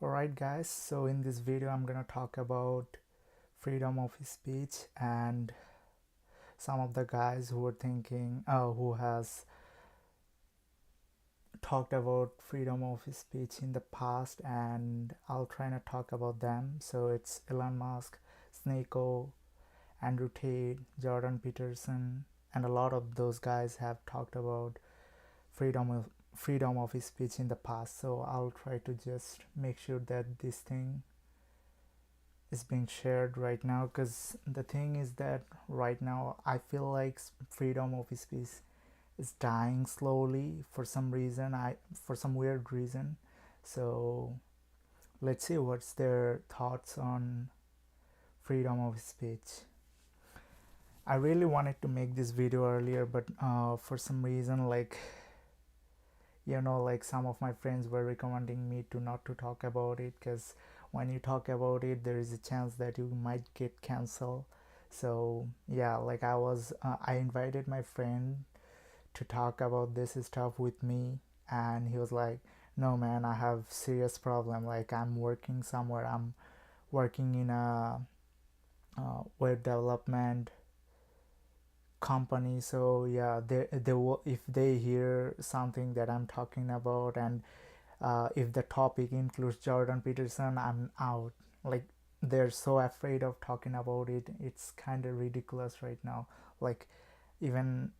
Alright guys, so in this video I'm gonna talk about freedom of speech and some of the guys who are thinking who has talked about freedom of speech in the past, and I'll try to talk about them. So it's Elon Musk, Sneako, Andrew Tate, Jordan Peterson, and a lot of those guys have talked about freedom of freedom of speech in the past. So I'll try to just make sure that this thing is being shared right now, because the thing is that right now I feel like freedom of speech is dying slowly for some reason, I for some weird reason. So let's see what's their thoughts on freedom of speech. I really wanted to make this video earlier, but for some reason, like some of my friends were recommending me to not to talk about it, because when you talk about it there is a chance that you might get cancelled. So yeah, I invited my friend to talk about this stuff with me, and he was like, no man, I have serious problem, like I'm working somewhere, I'm working in a web development company. So yeah, if they hear something that I'm talking about, and if the topic includes Jordan Peterson, I'm out. Like, they're so afraid of talking about it. It's kind of ridiculous right now. Like, even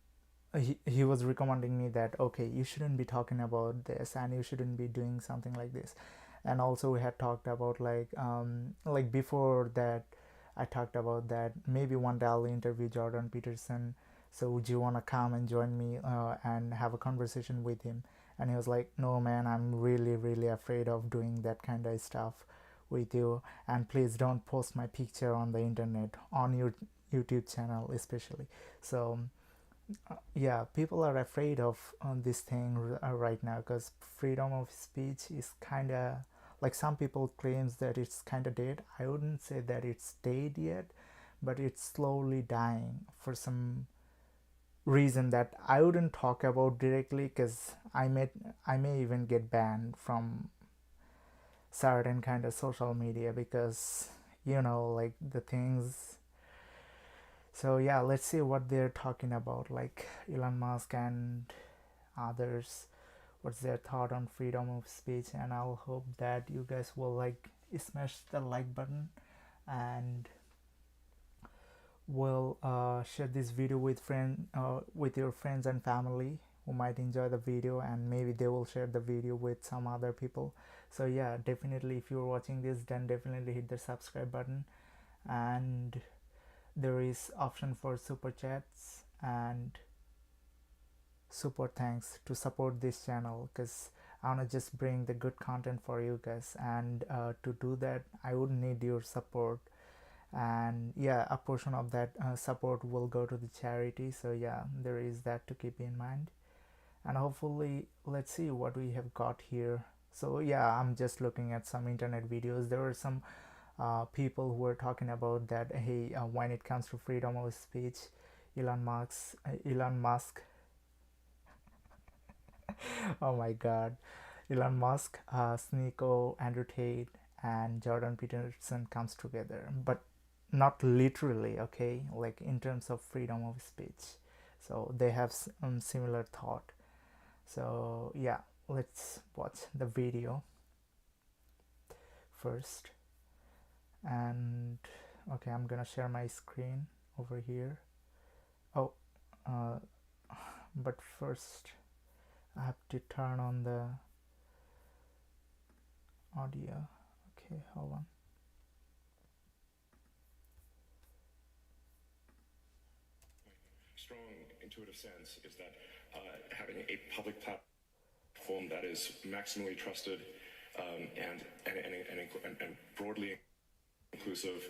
he was recommending me that, okay, you shouldn't be talking about this and you shouldn't be doing something like this. And also we had talked about like before that, I talked about that maybe one day I'll interview Jordan Peterson. So would you want to come and join me and have a conversation with him? And he was like, no man, I'm really really afraid of doing that kind of stuff with you, and please don't post my picture on the internet, on your YouTube channel especially. So yeah, people are afraid of this thing right now, because freedom of speech is kind of, like, some people claims that it's kind of dead. I wouldn't say that it's dead yet, but it's slowly dying for some reason that I wouldn't talk about directly, because I may even get banned from certain kind of social media, because like the things. So yeah, let's see what they're talking about, like Elon Musk and others, what's their thought on freedom of speech. And I'll hope that you guys will smash the like button, and will share this video with your friends and family who might enjoy the video, and maybe they will share the video with some other people. So yeah, definitely, if you're watching this, then definitely hit the subscribe button, and there is option for super chats and super thanks to support this channel, because I want to just bring the good content for you guys. And to do that, I would need your support, and yeah, a portion of that support will go to the charity. So yeah, there is that to keep in mind. And hopefully, let's see what we have got here. So yeah, I'm just looking at some internet videos. There were some people who were talking about that, hey, when it comes to freedom of speech, Elon Musk, oh my god, Elon Musk, Sneako, Andrew Tate, and Jordan Peterson comes together, but not literally, okay? Like in terms of freedom of speech. So they have similar thought. So yeah, let's watch the video first. And okay, I'm gonna share my screen over here. Oh, uh, but first I have to turn on the audio. Okay, hold on. Strong intuitive sense is that having a public platform that is maximally trusted and broadly inclusive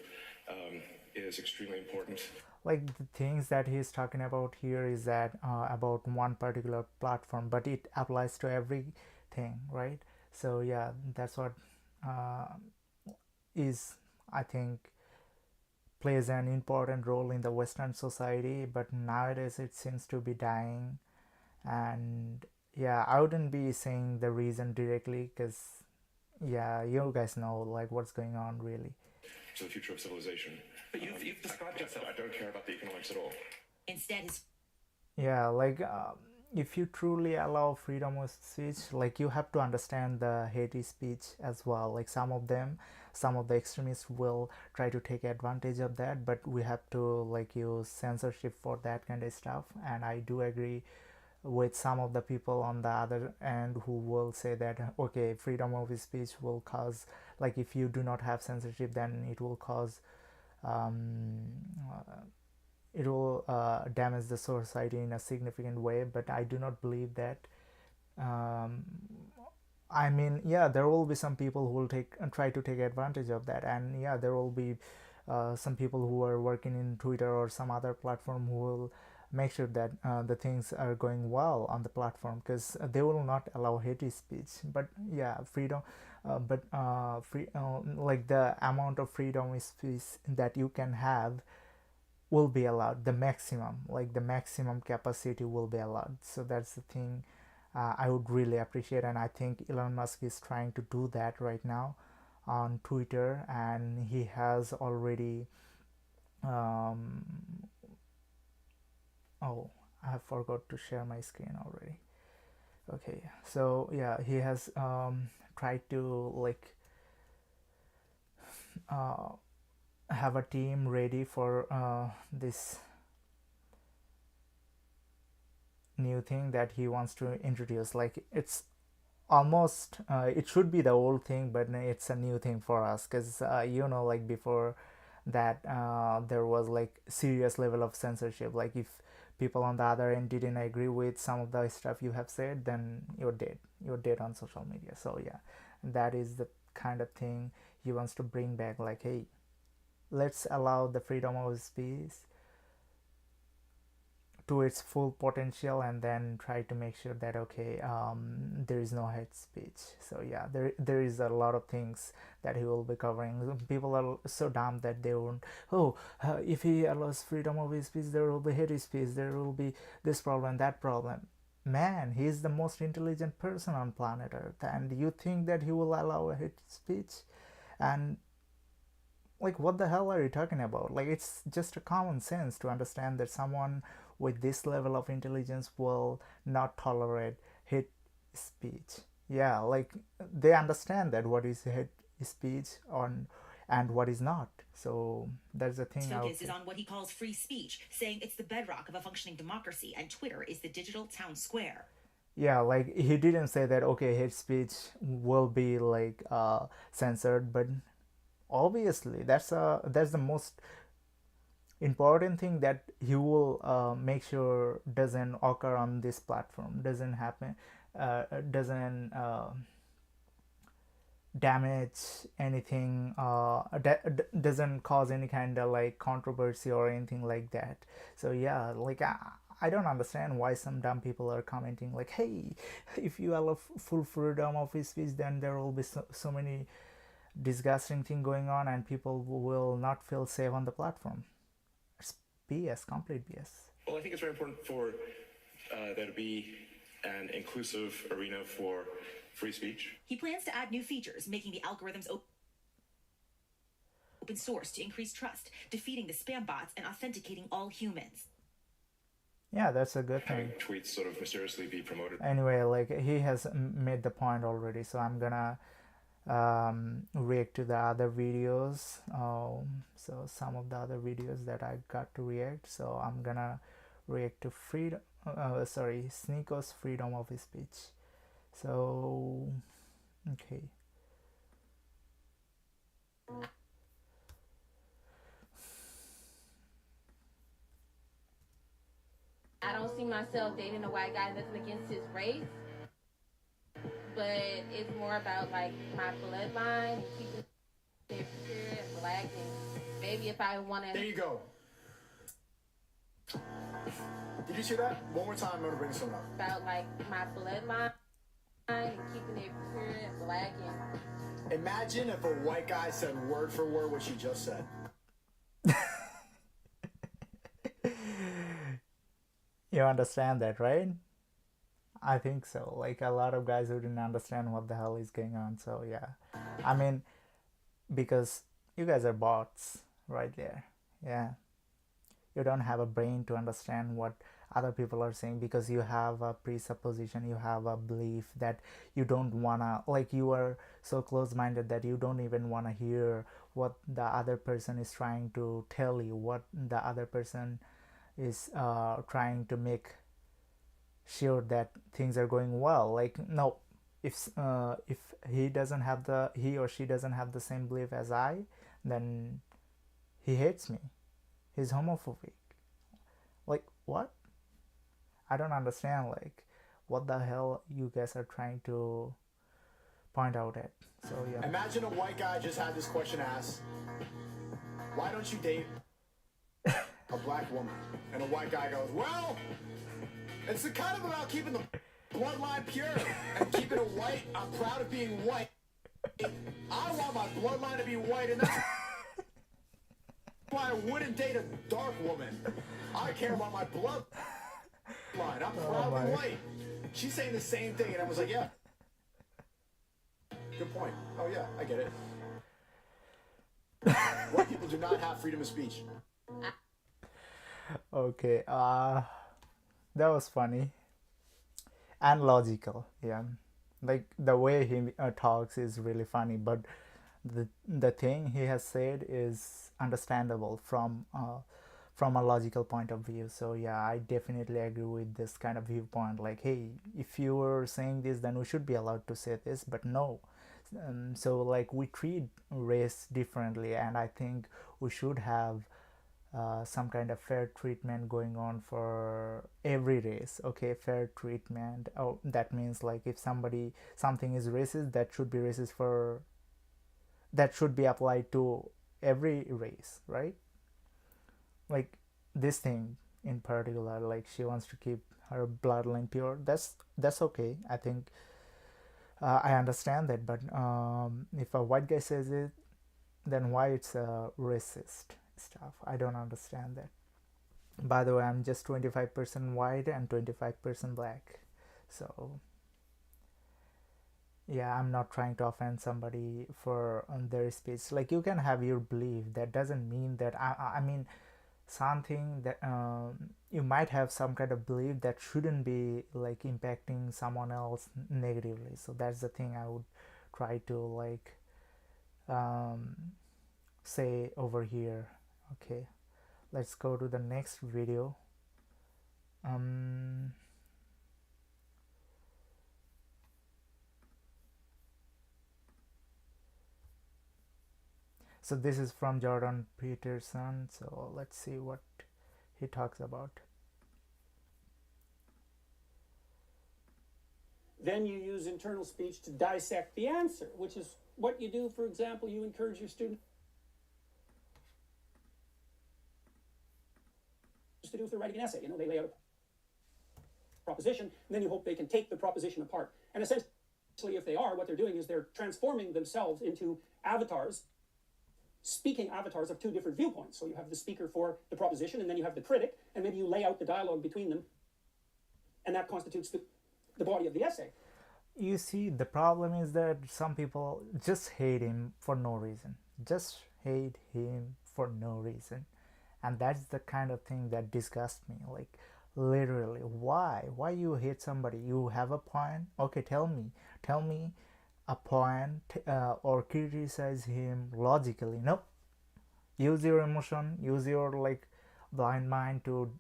is extremely important. Like, the things that he's talking about here is that about one particular platform, but it applies to everything, right? So yeah, that's what uh, is, I think, plays an important role in the Western society, but nowadays it seems to be dying. And yeah, I wouldn't be saying the reason directly, because yeah, you guys know like what's going on really. to the future of civilization. But you've described yourself. I don't care about the economics at all. Instead, his Yeah, like if you truly allow freedom of speech, like you have to understand the hate speech as well. Like some of the extremists will try to take advantage of that, but we have to like use censorship for that kind of stuff. And I do agree with some of the people on the other end who will say that okay, freedom of speech will cause, like if you do not have censorship, then it will cause um, it will damage the society in a significant way, but I do not believe that. um, I mean, yeah, there will be some people who will take and try to take advantage of that, and yeah, there will be some people who are working in Twitter or some other platform who will make sure that the things are going well on the platform, because they will not allow hate speech. But yeah, freedom, like the amount of freedom of speech that you can have will be allowed, the maximum, like the maximum capacity will be allowed. So that's the thing I would really appreciate, and I think Elon Musk is trying to do that right now on Twitter, and he has already um, oh, I have forgot to share my screen already. Okay, so yeah, he has tried to like uh, have a team ready for this new thing that he wants to introduce. Like it's almost it should be the old thing, but it's a new thing for us, because like before that there was like serious level of censorship. Like if people on the other end didn't agree with some of the stuff you have said, then you're dead on social media. So yeah, that is the kind of thing he wants to bring back. Like, hey, let's allow the freedom of speech to its full potential, and then try to make sure that okay, there is no hate speech. So yeah, there is a lot of things that he will be covering. People are so dumb that they won't, oh, if he allows freedom of speech, there will be hate speech, there will be this problem, that problem. Man, he is the most intelligent person on planet Earth, and you think that he will allow a hate speech? And like, what the hell are you talking about? Like, it's just a common sense to understand that someone with this level of intelligence will not tolerate hate speech. Yeah, like they understand that what is hate speech on and what is not. So that's the thing. Focus is on what he calls free speech, saying it's the bedrock of a functioning democracy, and Twitter is the digital town square. Yeah, like he didn't say that okay, hate speech will be like censored, but obviously that's the most important thing that he will make sure doesn't occur on this platform, doesn't happen, doesn't damage anything, doesn't cause any kind of like controversy or anything like that. So yeah, like I don't understand why some dumb people are commenting like, hey, if you allow full freedom of speech, then there will be so many disgusting thing going on, and people will not feel safe on the platform. It's BS, complete BS. Well, I think it's very important for there to be an inclusive arena for free speech. He plans to add new features, making the algorithms open source to increase trust, defeating the spam bots, and authenticating all humans. Yeah, that's a good thing. Having tweets sort of mysteriously be promoted. Anyway, like he has made the point already, so I'm gonna react to the other videos. So some of the other videos that I got to react. So I'm gonna react to Sneako's freedom of speech. So okay. I don't see myself dating a white guy. Nothing against his race, but it's more about like my bloodline, keeping it pure and black, and maybe if I want to. There you go. Did you see that? One more time, I'm gonna bring something up. About like my bloodline and keeping it pure and black, and imagine if a white guy said word for word what you just said. You understand that, right? I think so. Like a lot of guys who didn't understand what the hell is going on. So yeah, I mean, because you guys are bots right there. Yeah, you don't have a brain to understand what other people are saying because you have a presupposition, you have a belief that you don't wanna, like, you are so close-minded that you don't even want to hear what the other person is trying to tell you, what the other person is trying to make sure that things are going well. Like, no, if he or she doesn't have the same belief as I, then he hates me, he's homophobic. Like, what? I don't understand, like, what the hell you guys are trying to point out at. So yeah. Imagine a white guy just had this question asked: why don't you date a black woman? And a white guy goes, well, it's kind of about keeping the bloodline pure and keeping it white. I'm proud of being white. I want my bloodline to be white, and that's why I wouldn't date a dark woman. I care about my bloodline. I'm proudly white. She's saying the same thing, and I was like, yeah. Good point. Oh yeah, I get it. White people do not have freedom of speech. Okay, that was funny and logical. Yeah, like the way he talks is really funny, but the thing he has said is understandable from a logical point of view. So yeah, I definitely agree with this kind of viewpoint. Like, hey, if you were saying this, then we should be allowed to say this, but no. So like, we treat race differently, and I think we should have some kind of fair treatment going on for every race. Okay, fair treatment. Oh, that means like, if something is racist, that should be racist for, that should be applied to every race, right? Like this thing in particular, like she wants to keep her bloodline pure. That's okay. I think I understand that, but if a white guy says it, then why it's racist stuff? I don't understand that. By the way, I'm just 25% white and 25% black, so yeah, I'm not trying to offend somebody for their speech. Like, you can have your belief. That doesn't mean that I mean, something that you might have some kind of belief that shouldn't be like impacting someone else negatively. So that's the thing I would try to like say over here. Okay, let's go to the next video. So this is from Jordan Peterson. So let's see what he talks about. Then you use internal speech to dissect the answer, which is what you do. For example, you encourage your students to do if they're writing an essay. You know, they lay out a proposition, and then you hope they can take the proposition apart. And essentially, if they are, what they're doing is they're transforming themselves into avatars, speaking avatars of two different viewpoints. So you have the speaker for the proposition, and then you have the critic, and maybe you lay out the dialogue between them, and that constitutes the body of the essay. You see, the problem is that some people just hate him for no reason. Just hate him for no reason. And that's the kind of thing that disgusts me. Like, literally, why you hate somebody? You have a point? Okay, tell me a point, or criticize him logically. Nope. Use your emotion, use your like blind mind to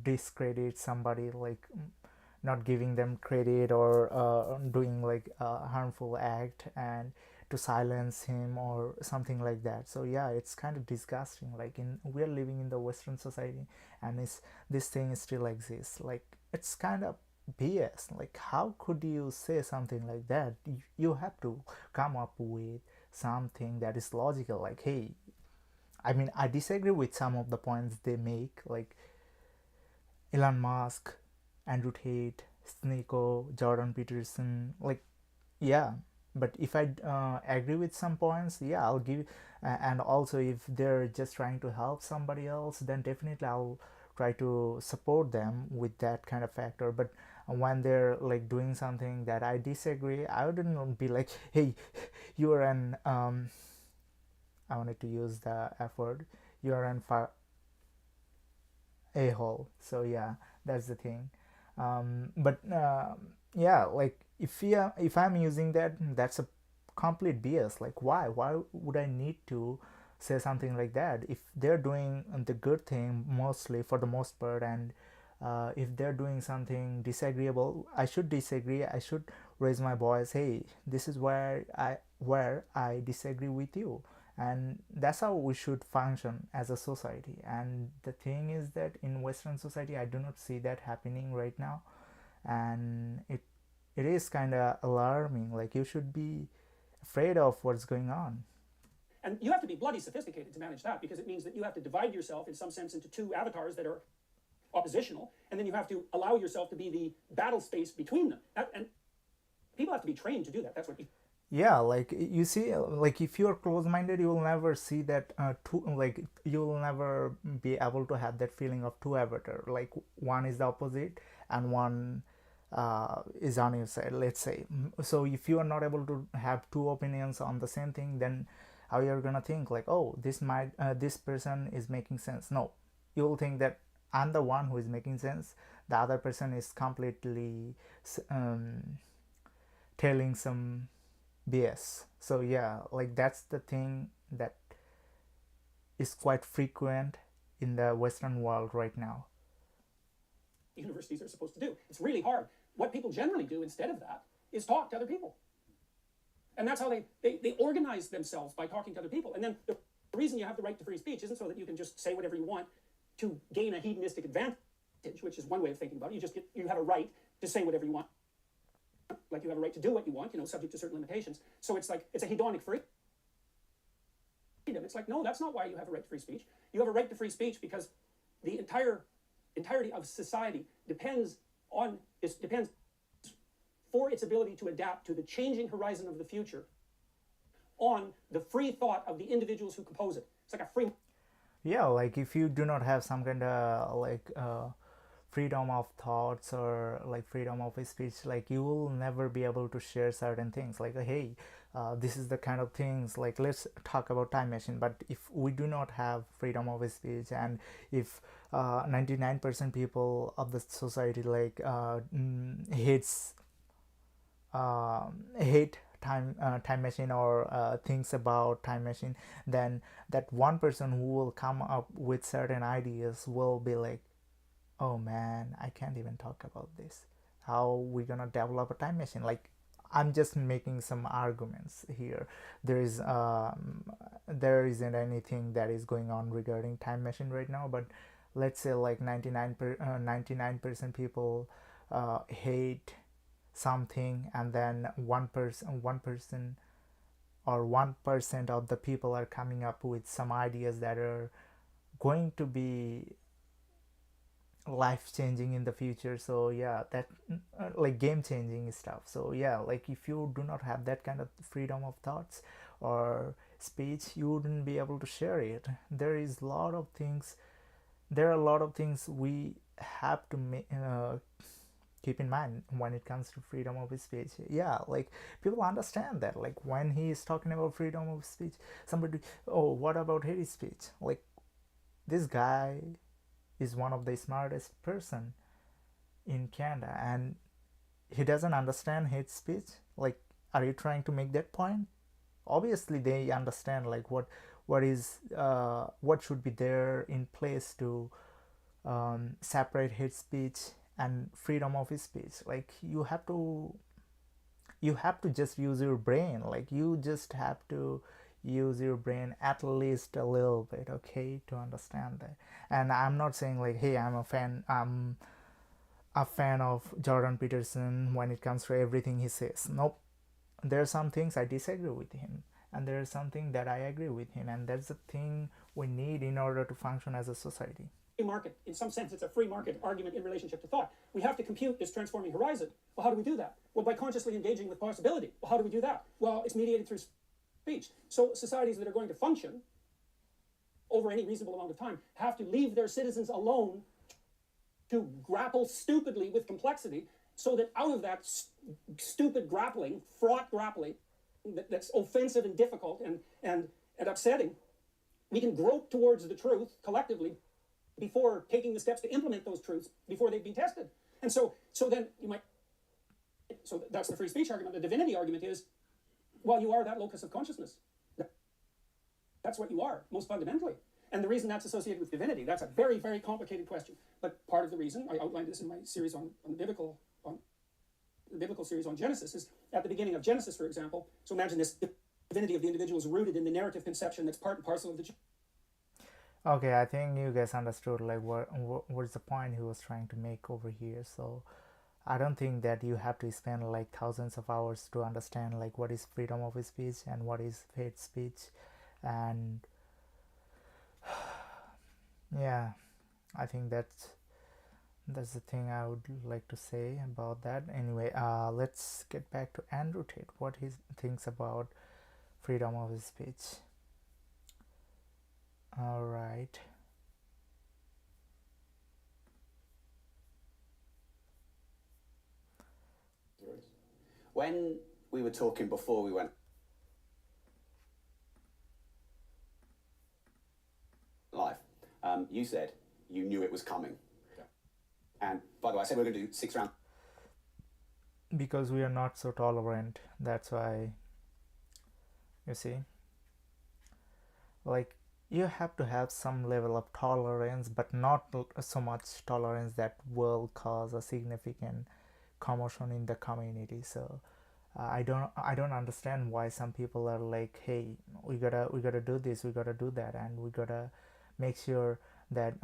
discredit somebody, like not giving them credit, or doing like a harmful act, and to silence him or something like that. So yeah, it's kind of disgusting. Like, we're living in the Western society, and this thing still exists. Like, it's kind of BS. Like, how could you say something like that? You have to come up with something that is logical. Like, hey, I mean, I disagree with some of the points they make, like Elon Musk, Andrew Tate, Sneako, Jordan Peterson. Like, yeah, but if I agree with some points, yeah, I'll give. And also, if they're just trying to help somebody else, then definitely I'll try to support them with that kind of factor. But when they're like doing something that I disagree, I wouldn't be like, hey, you're an I wanted to use the F word, you're an a-hole. So yeah, that's the thing. But yeah, like if I'm using that, that's a complete BS. Like why would I need to say something like that if they're doing the good thing mostly for the most part, and if they're doing something disagreeable, I should disagree. I should raise my voice. Hey, this is where I disagree with you, and that's how we should function as a society. And the thing is that in Western society, I do not see that happening right now, and it is kind of alarming. Like you should be afraid of what's going on. And you have to be bloody sophisticated to manage that, because it means that you have to divide yourself in some sense into two avatars that are oppositional, and then you have to allow yourself to be the battle space between them. And people have to be trained to do that. That's what Yeah, like you see, like if you're close-minded, you will never see that two, like you will never be able to have that feeling of two avatar. Like one is the opposite and one is on your side, let's say. So if you are not able to have two opinions on the same thing, then how you're gonna think like, oh, this person is making sense? No, you will think that I'm the one who is making sense. The other person is completely telling some BS. So yeah, like that's the thing that is quite frequent in the Western world right now. universities are supposed to do. It's really hard. What people generally do instead of that is talk to other people. And that's how they organize themselves, by talking to other people. And then the reason you have the right to free speech isn't so that you can just say whatever you want to gain a hedonistic advantage, which is one way of thinking about it. You have a right to say whatever you want. Like you have a right to do what you want, subject to certain limitations. So it's like, it's a hedonic freedom. It's like, no, that's not why you have a right to free speech. You have a right to free speech because the entirety of society depends for its ability to adapt to the changing horizon of the future on the free thought of the individuals who compose it. It's like a free... Yeah, like if you do not have some kind of like freedom of thoughts or like freedom of speech, like you will never be able to share certain things like, hey, this is the kind of things, like let's talk about time machine. But if we do not have freedom of speech, and if 99% people of the society like hate time machine or thinks about time machine, then that one person who will come up with certain ideas will be like, oh man, I can't even talk about this. How we gonna develop a time machine? Like, I'm just making some arguments here. There isn't anything that is going on regarding time machine right now, but let's say like 99% people hate something, and then 1% or 1% of the people are coming up with some ideas that are going to be life changing in the future. So yeah, that like game changing stuff. So yeah, like if you do not have that kind of freedom of thoughts or speech, you wouldn't be able to share it. There are a lot of things we have to keep in mind when it comes to freedom of speech. Yeah, like people understand that, like when he is talking about freedom of speech, somebody, oh, what about hate speech? Like, this guy is one of the smartest person in Canada, and he doesn't understand hate speech. Like, are you trying to make that point? Obviously they understand like what should be there in place to separate hate speech and freedom of speech. Like, you have to just use your brain. Like, you just have to use your brain at least a little bit, okay, to understand that. And I'm not saying like, hey, I'm a fan of Jordan Peterson when it comes to everything he says. Nope. There are some things I disagree with him, and there is something that I agree with him, and that's the thing we need in order to function as a society. Market. In some sense, it's a free market argument in relationship to thought. We have to compute this transforming horizon. Well, how do we do that? Well, by consciously engaging with possibility. Well, how do we do that? Well, it's mediated through speech. So societies that are going to function over any reasonable amount of time have to leave their citizens alone to grapple stupidly with complexity, so that out of that stupid grappling, fraught grappling, that's offensive and difficult and upsetting, we can grope towards the truth collectively before taking the steps to implement those truths before they've been tested. And so then you might, so that's the free speech argument. The divinity argument is, well, you are that locus of consciousness. That's what you are, most fundamentally. And the reason that's associated with divinity, that's a very, very complicated question. But part of the reason, I outlined this in my series on the biblical series on Genesis, is at the beginning of Genesis, for example. So imagine this divinity of the individual is rooted in the narrative conception that's part and parcel of the. Okay, I think you guys understood like what's the point he was trying to make over here. So I don't think that you have to spend like thousands of hours to understand like what is freedom of speech and what is hate speech. And yeah, I think that's the thing I would like to say about that. Anyway, let's get back to Andrew Tate, what he thinks about freedom of speech. All right. When we were talking before we went live, you said you knew it was coming. Yeah. And by the way, I said we're going to do 6 rounds. Because we are not so tolerant. That's why, you see, like you have to have some level of tolerance, but not so much tolerance that will cause a significant commotion in the community. So I don't understand why some people are like, hey, we gotta do this, we gotta do that, and we gotta make sure that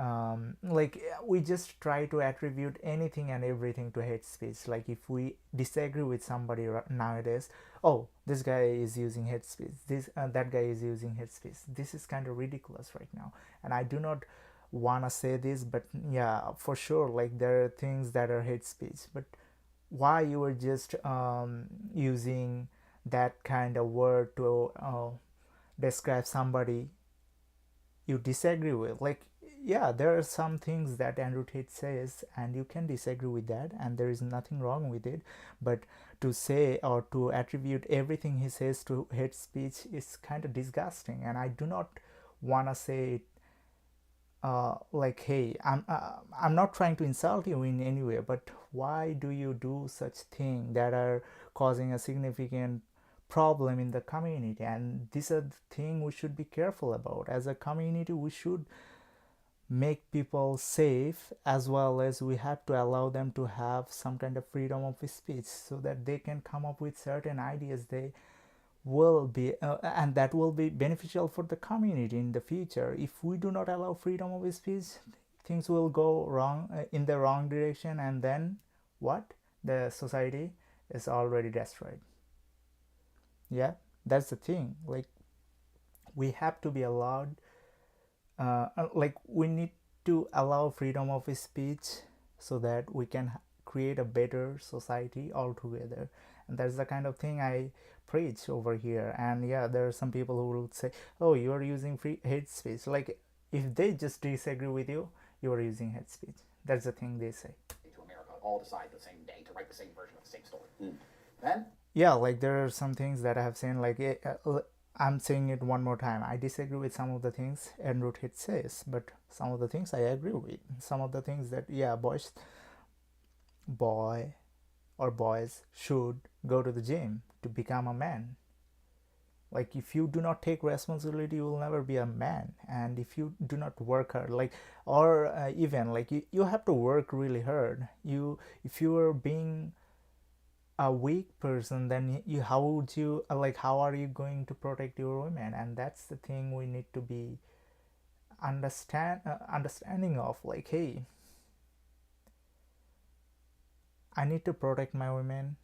like we just try to attribute anything and everything to hate speech. Like if we disagree with somebody nowadays, oh, this guy is using hate speech, this that guy is using hate speech. This is kind of ridiculous right now, and I do not want to say this, but yeah, for sure, like there are things that are hate speech. But why you were just using that kind of word to describe somebody you disagree with? Like, yeah, there are some things that Andrew Tate says and you can disagree with that, and there is nothing wrong with it, but to say or to attribute everything he says to hate speech is kind of disgusting. And I do not want to say it like, hey, I'm not trying to insult you in any way, but why do you do such things that are causing a significant problem in the community? And these are the things we should be careful about. As a community, we should make people safe, as well as we have to allow them to have some kind of freedom of speech so that they can come up with certain ideas they will be and that will be beneficial for the community in the future. If we do not allow freedom of speech, things will go wrong in the wrong direction, and then what? The society is already destroyed. Yeah, that's the thing. Like we have to be allowed like we need to allow freedom of speech so that we can create a better society altogether. And that's the kind of thing I preach over here. And yeah, there are some people who will say, oh, you are using hate speech. Like if they just disagree with you, you are using hate speech. That's the thing they say. To America, all decide the same day to write the same version of the same story. Then yeah, like there are some things that I have seen, like I'm saying it one more time. I disagree with some of the things Andrew Tate says, but some of the things I agree with. Some of the things that, yeah, boys should go to the gym to become a man. Like if you do not take responsibility, you will never be a man. And if you do not work hard, like, or even like you have to work really hard. If you are being a weak person, then how are you going to protect your women? And that's the thing we need to be understanding of. Like, hey, I need to protect my women.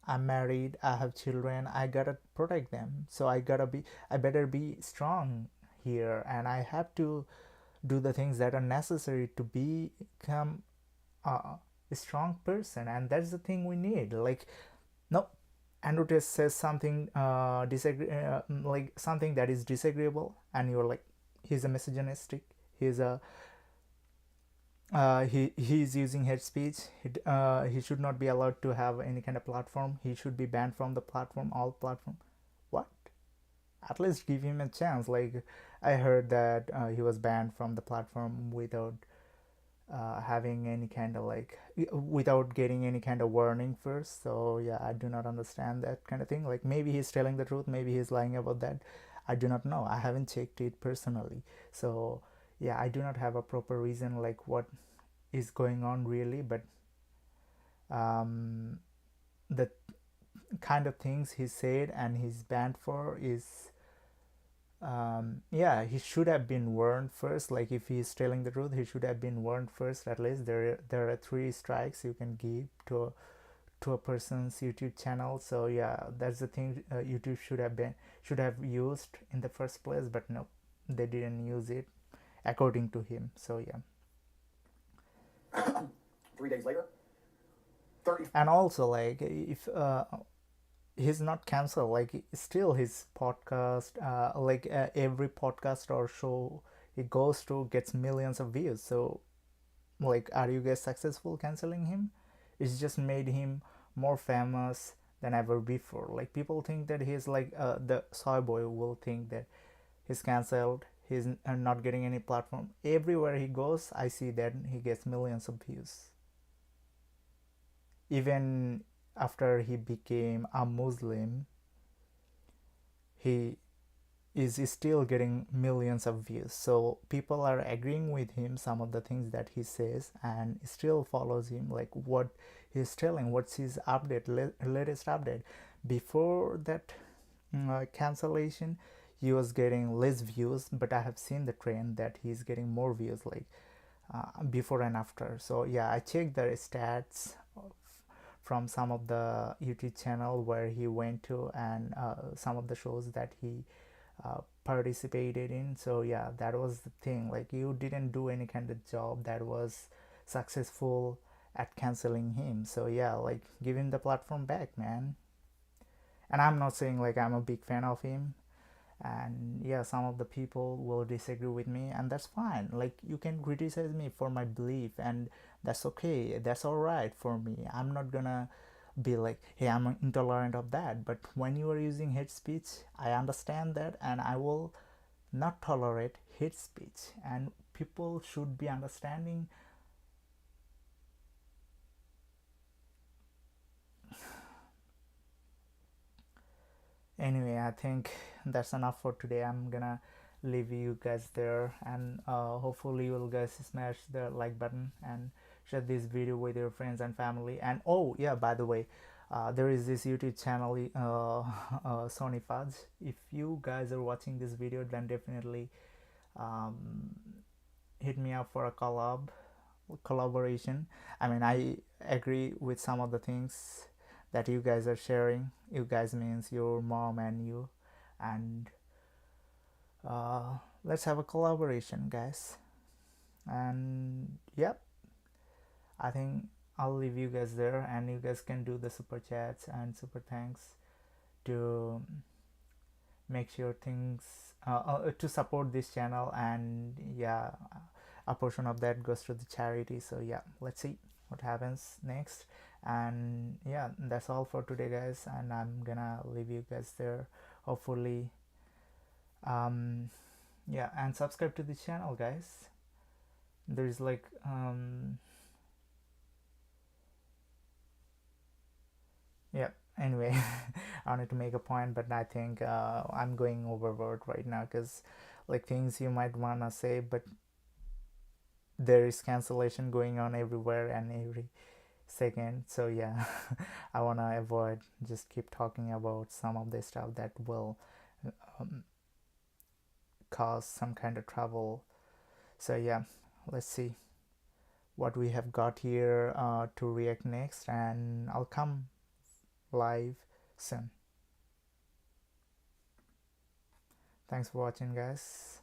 I'm married, I have children, I gotta protect them. So I better be strong here, and I have to do the things that are necessary to become a strong person. And that's the thing we need. Like, no, Andrew Tate says something like something that is disagreeable, and you're like, he's a misogynistic, he's a he's using hate speech. He should not be allowed to have any kind of platform. He should be banned from the platform, all platform. What? At least give him a chance. Like, I heard that he was banned from the platform without having any kind of like, without getting any kind of warning first. So yeah, I do not understand that kind of thing. Like, maybe he's telling the truth, maybe he's lying about that. I do not know. I haven't checked it personally. So yeah, I do not have a proper reason like what is going on really, but the kind of things he said and he's banned for is yeah, he should have been warned first. Like, if he's telling the truth, he should have been warned first. At least there are 3 strikes you can give to a person's YouTube channel. So yeah, that's the thing. YouTube should have used in the first place, but no, they didn't use it according to him. So yeah. 3 days later, 30. And also, like, if he's not cancelled, like, still his podcast, like every podcast or show he goes to gets millions of views. So like, are you guys successful canceling him? It's just made him more famous than ever before. Like, people think that he's like the soy boy will think that he's cancelled, he's not getting any platform. Everywhere he goes, I see that he gets millions of views. Even after he became a Muslim, he is still getting millions of views. So people are agreeing with him, some of the things that he says, and still follows him, like what he's telling, what's his update, latest update. Before that cancellation, he was getting less views, but I have seen the trend that he's getting more views, like before and after. So yeah, I checked the stats from some of the YouTube channel where he went to, and some of the shows that he participated in. So yeah, that was the thing. Like, you didn't do any kind of job that was successful at canceling him. So yeah, like, give him the platform back, man. And I'm not saying like I'm a big fan of him, and yeah, some of the people will disagree with me, and that's fine. Like, you can criticize me for my belief, and that's okay, that's all right for me. I'm not gonna be like, hey, I'm intolerant of that. But when you are using hate speech, I understand that, and I will not tolerate hate speech, and people should be understanding. Anyway, I think that's enough for today. I'm gonna leave you guys there, and hopefully you will guys smash the like button and share this video with your friends and family. And oh yeah, by the way, there is this YouTube channel, Sony Fudge. If you guys are watching this video, then definitely hit me up for a collaboration. I mean, I agree with some of the things that you guys are sharing. You guys means your mom and you, and let's have a collaboration, guys. And yep, I think I'll leave you guys there, and you guys can do the super chats and super thanks to make sure things to support this channel. And yeah, a portion of that goes to the charity. So yeah, let's see what happens next. And yeah, that's all for today, guys, and I'm gonna leave you guys there, hopefully. Yeah, and subscribe to the channel, guys. There's like yeah, anyway, I wanted to make a point, but I think I'm going overboard right now, because like, things you might wanna say, but there is cancellation going on everywhere and every second. So yeah, I want to avoid just keep talking about some of the stuff that will cause some kind of trouble. So yeah, let's see what we have got here to react next, and I'll come live soon. Thanks for watching, guys.